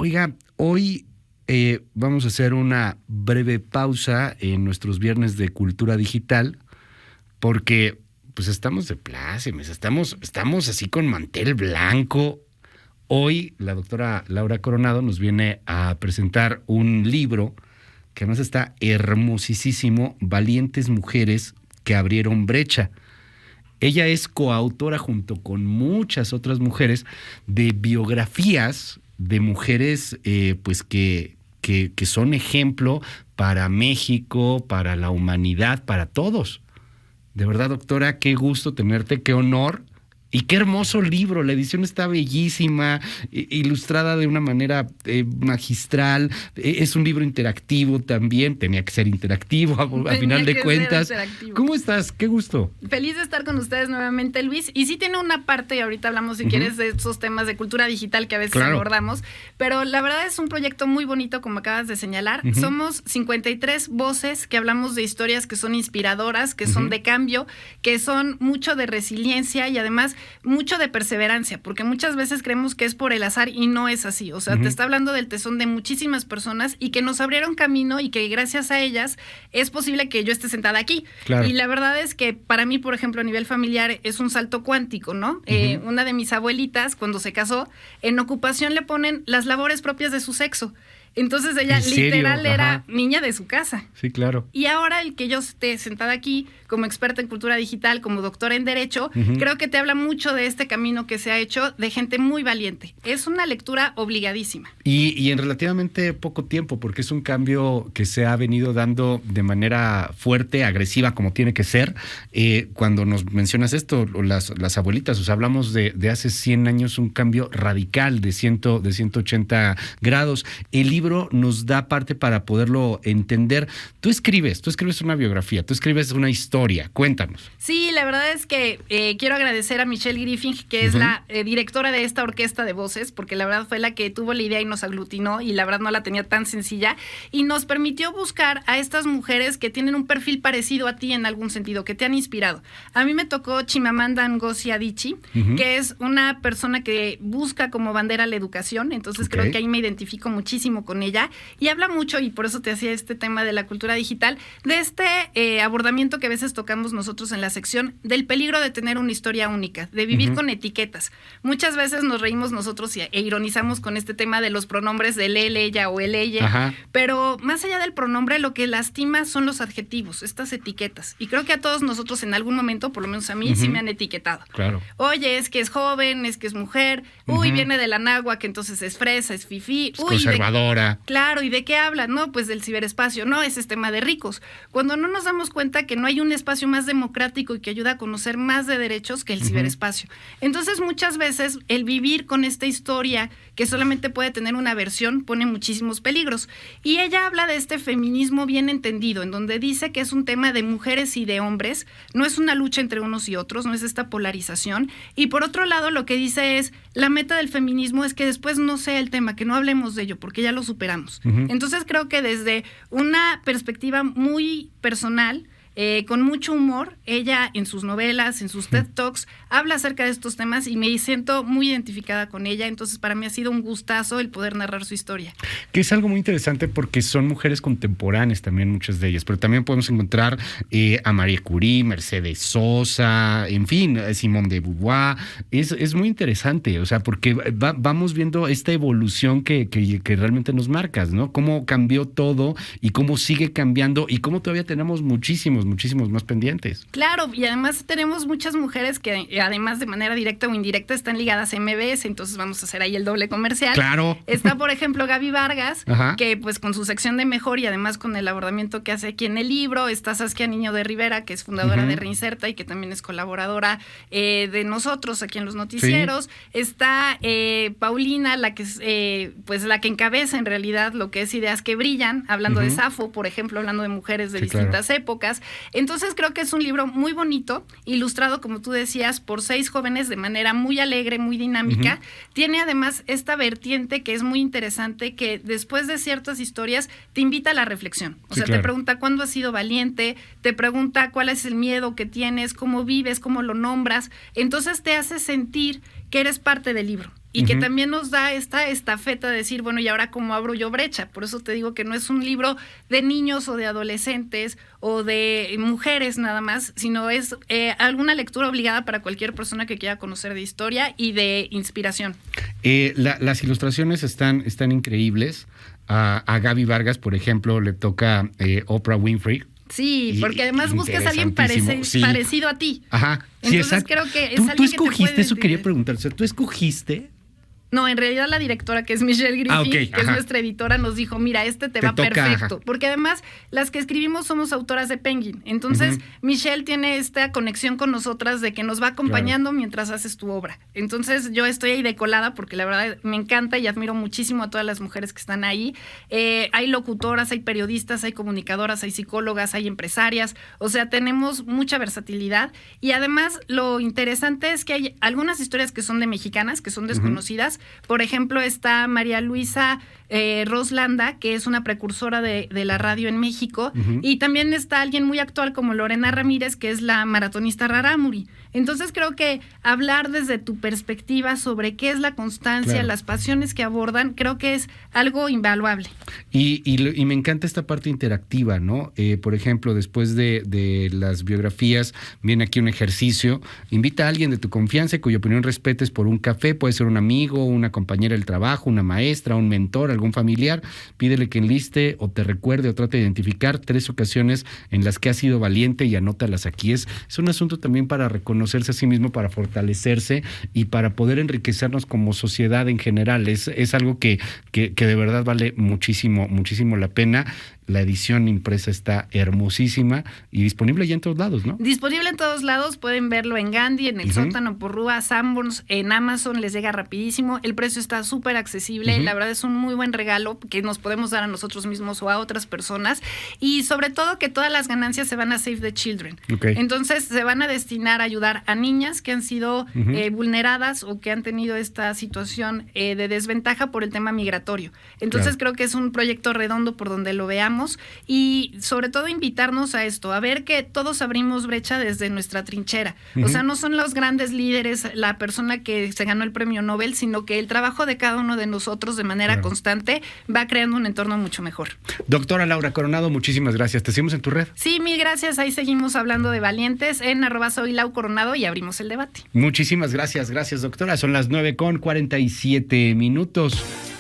Oiga, hoy vamos a hacer una breve pausa en nuestros viernes de cultura digital porque pues estamos de plácemes, estamos así con mantel blanco. Hoy la doctora Laura Coronado nos viene a presentar un libro que además está hermosísimo, Valientes Mujeres que abrieron brecha. Ella es coautora junto con muchas otras mujeres de biografías de mujeres pues que son ejemplo para México, para la humanidad, para todos. De verdad, doctora, qué gusto tenerte, qué honor. Y qué hermoso libro, la edición está bellísima, ilustrada de una manera magistral, es un libro interactivo también, tenía que ser interactivo a final de cuentas. ¿Cómo estás? Qué gusto. Feliz de estar con ustedes nuevamente, Luis, y sí tiene una parte, y ahorita hablamos si quieres de esos temas de cultura digital que a veces abordamos, pero la verdad es un proyecto muy bonito como acabas de señalar. Somos 53 voces que hablamos de historias que son inspiradoras, que son de cambio, que son mucho de resiliencia y además mucho de perseverancia, porque muchas veces creemos que es por el azar y no es así. O sea, te está hablando del tesón de muchísimas personas y que nos abrieron camino y que gracias a ellas es posible que yo esté sentada aquí. Claro. Y la verdad es que para mí, por ejemplo, a nivel familiar es un salto cuántico, ¿no? Una de mis abuelitas, cuando se casó, en ocupación le ponen las labores propias de su sexo. Entonces ella literal era niña de su casa. Sí, claro. Y ahora el que yo esté sentada aquí como experta en cultura digital, como doctora en Derecho, creo que te habla mucho de este camino que se ha hecho de gente muy valiente. Es una lectura obligadísima. Y en relativamente poco tiempo, porque es un cambio que se ha venido dando de manera fuerte, agresiva, como tiene que ser. Cuando nos mencionas esto, las abuelitas, o sea, hablamos de hace 100 años, un cambio radical de 180 grados. El libro nos da parte para poderlo entender. Tú escribes una biografía, tú escribes una historia. Cuéntanos. Sí, la verdad es que quiero agradecer a Michelle Griffin, que es la directora de esta orquesta de voces, porque la verdad fue la que tuvo la idea y nos aglutinó, y la verdad no la tenía tan sencilla, y nos permitió buscar a estas mujeres que tienen un perfil parecido a ti en algún sentido, que te han inspirado. A mí me tocó Chimamanda Ngozi Adichie, que es una persona que busca como bandera la educación, entonces creo que ahí me identifico muchísimo con ella, y habla mucho, y por eso te hacía este tema de la cultura digital, de este abordamiento que a veces tocamos nosotros en la sección del peligro de tener una historia única, de vivir con etiquetas. Muchas veces nos reímos nosotros e ironizamos con este tema de los pronombres del él, ella o el ella, pero más allá del pronombre lo que lastima son los adjetivos, estas etiquetas, y creo que a todos nosotros en algún momento, por lo menos a mí, sí me han etiquetado. Claro. Oye, es que es joven, es que es mujer, viene de la náhuatl, que entonces es fresa, es fifí, es conservadora. Claro, ¿y de qué hablan? No, pues del ciberespacio, no, ese es tema de ricos. Cuando no nos damos cuenta que no hay un espacio más democrático y que ayuda a conocer más de derechos que el ciberespacio. Entonces, muchas veces el vivir con esta historia que solamente puede tener una versión pone muchísimos peligros. Y ella habla de este feminismo bien entendido, en donde dice que es un tema de mujeres y de hombres, no es una lucha entre unos y otros, no es esta polarización. Y por otro lado, lo que dice es, la meta del feminismo es que después no sea el tema, que no hablemos de ello, porque ya lo superamos. Entonces, creo que desde una perspectiva muy personal, con mucho humor, ella en sus novelas, en sus TED Talks, habla acerca de estos temas y me siento muy identificada con ella, entonces para mí ha sido un gustazo el poder narrar su historia. Que es algo muy interesante porque son mujeres contemporáneas también, muchas de ellas, pero también podemos encontrar a Marie Curie, Mercedes Sosa, en fin, Simone de Beauvoir. Es muy interesante, o sea, porque vamos viendo esta evolución que realmente nos marcas, ¿no? Cómo cambió todo y cómo sigue cambiando y cómo todavía tenemos muchísimos más pendientes. Claro, y además tenemos muchas mujeres que además de manera directa o indirecta están ligadas a MBS, entonces vamos a hacer ahí el doble comercial. Claro. Está, por ejemplo, Gaby Vargas, que pues con su sección de Mejor y además con el abordamiento que hace aquí en el libro. Está Saskia Niño de Rivera, que es fundadora de Reinserta y que también es colaboradora de nosotros aquí en los noticieros. Sí. Está Paulina, la que es pues la que encabeza en realidad lo que es Ideas que Brillan, hablando de Safo, por ejemplo, hablando de mujeres de distintas épocas. Entonces creo que es un libro muy bonito, ilustrado, como tú decías, por 6 jóvenes de manera muy alegre, muy dinámica. Tiene además esta vertiente que es muy interesante, que después de ciertas historias te invita a la reflexión. O sea, te pregunta cuándo has sido valiente, te pregunta cuál es el miedo que tienes, cómo vives, cómo lo nombras. Entonces te hace sentir que eres parte del libro. Y que también nos da esta estafeta de decir, bueno, ¿y ahora cómo abro yo brecha? Por eso te digo que no es un libro de niños o de adolescentes o de mujeres nada más, sino es alguna lectura obligada para cualquier persona que quiera conocer de historia y de inspiración. Las ilustraciones están increíbles. A Gaby Vargas, por ejemplo, le toca Oprah Winfrey. Sí, porque además buscas a alguien parecido a ti. Ajá. Sí, entonces exacto. Creo que es ¿Tú alguien escogiste? que te puede Eso quería preguntar. O sea, ¿tú escogiste? No, en realidad la directora, que es Michelle Griffin, que es nuestra editora, nos dijo, mira, te va perfecto. Porque además, las que escribimos somos autoras de Penguin. Entonces, Michelle tiene esta conexión con nosotras de que nos va acompañando mientras haces tu obra. Entonces, yo estoy ahí decolada porque la verdad me encanta y admiro muchísimo a todas las mujeres que están ahí. Hay locutoras, hay periodistas, hay comunicadoras, hay psicólogas, hay empresarias. O sea, tenemos mucha versatilidad. Y además, lo interesante es que hay algunas historias que son de mexicanas, que son desconocidas. Por ejemplo, está María Luisa Roslanda, que es una precursora de la radio en México, y también está alguien muy actual como Lorena Ramírez, que es la maratonista Rarámuri. Entonces creo que hablar desde tu perspectiva sobre qué es la constancia, las pasiones que abordan, creo que es algo invaluable. Y me encanta esta parte interactiva, ¿no? Por ejemplo, después de las biografías, viene aquí un ejercicio. Invita a alguien de tu confianza y cuya opinión respetes por un café. Puede ser un amigo, una compañera del trabajo, una maestra, un mentor, algún familiar. Pídele que enliste o te recuerde o trate de identificar 3 ocasiones en las que has sido valiente y anótalas aquí. Es un asunto también para reconocerse a sí mismo, para fortalecerse y para poder enriquecernos como sociedad en general. Es algo que de verdad vale muchísimo la pena. La edición impresa está hermosísima y disponible ya en todos lados, ¿no? Disponible en todos lados, pueden verlo en Gandhi, en el Sótano Porrúa, Sanborns, en Amazon, les llega rapidísimo, el precio está súper accesible, la verdad es un muy buen regalo que nos podemos dar a nosotros mismos o a otras personas, y sobre todo que todas las ganancias se van a Save the Children. Entonces se van a destinar a ayudar a niñas que han sido vulneradas o que han tenido esta situación de desventaja por el tema migratorio. Entonces creo que es un proyecto redondo por donde lo veamos. Y sobre todo invitarnos a esto, a ver que todos abrimos brecha desde nuestra trinchera. O sea, no son los grandes líderes, la persona que se ganó el premio Nobel, sino que el trabajo de cada uno de nosotros de manera constante va creando un entorno mucho mejor. Doctora Laura Coronado, muchísimas gracias. ¿Te seguimos en tu red? Sí, mil gracias. Ahí seguimos hablando de valientes en @soyLauCoronado y abrimos el debate. Muchísimas gracias. Gracias, doctora. Son las 9:47.